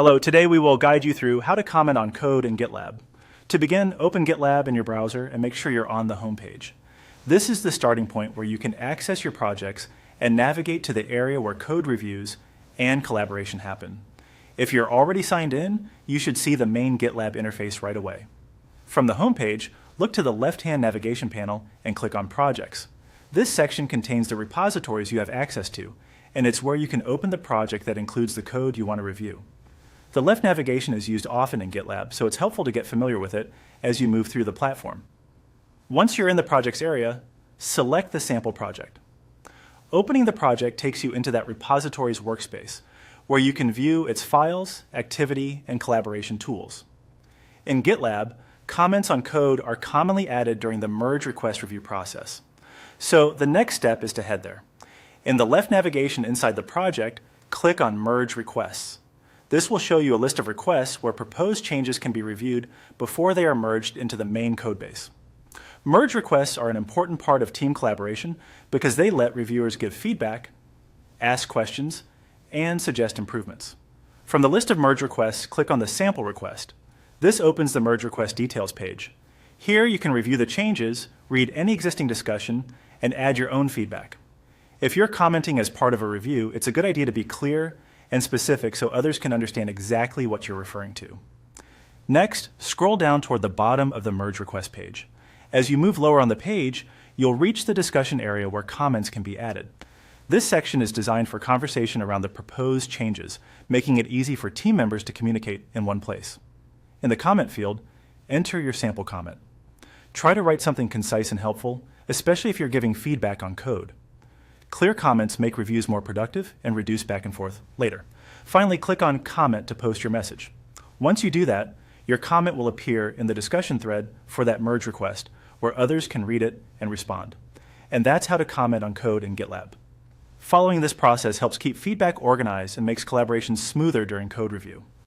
Hello, today we will guide you through how to comment on code in GitLab. To begin, open GitLab in your browser and make sure you're on the home page. This is the starting point where you can access your projects and navigate to the area where code reviews and collaboration happen. If you're already signed in, you should see the main GitLab interface right away. From the home page, look to the left-hand navigation panel and click on Projects. This section contains the repositories you have access to, and it's where you can open the project that includes the code you want to review. The left navigation is used often in GitLab, so it's helpful to get familiar with it as you move through the platform. Once you're in the projects area, select the sample project. Opening the project takes you into that repositories workspace, where you can view its files, activity, and collaboration tools. In GitLab, comments on code are commonly added during the merge request review process. So the next step is to head there. In the left navigation inside the project, click on Merge Requests. This will show you a list of requests where proposed changes can be reviewed before they are merged into the main codebase. Merge requests are an important part of team collaboration because they let reviewers give feedback, ask questions, and suggest improvements. From the list of merge requests, click on the sample request. This opens the merge request details page. Here you can review the changes, read any existing discussion, and add your own feedback. If you're commenting as part of a review, it's a good idea to be clear and specific so others can understand exactly what you're referring to. Next, scroll down toward the bottom of the merge request page. As you move lower on the page, you'll reach the discussion area where comments can be added. This section is designed for conversation around the proposed changes, making it easy for team members to communicate in one place. In the comment field, enter your sample comment. Try to write something concise and helpful, especially if you're giving feedback on code. Clear comments make reviews more productive and reduce back and forth later. Finally, click on Comment to post your message. Once you do that, your comment will appear in the discussion thread for that merge request, where others can read it and respond. And that's how to comment on code in GitLab. Following this process helps keep feedback organized and makes collaboration smoother during code review.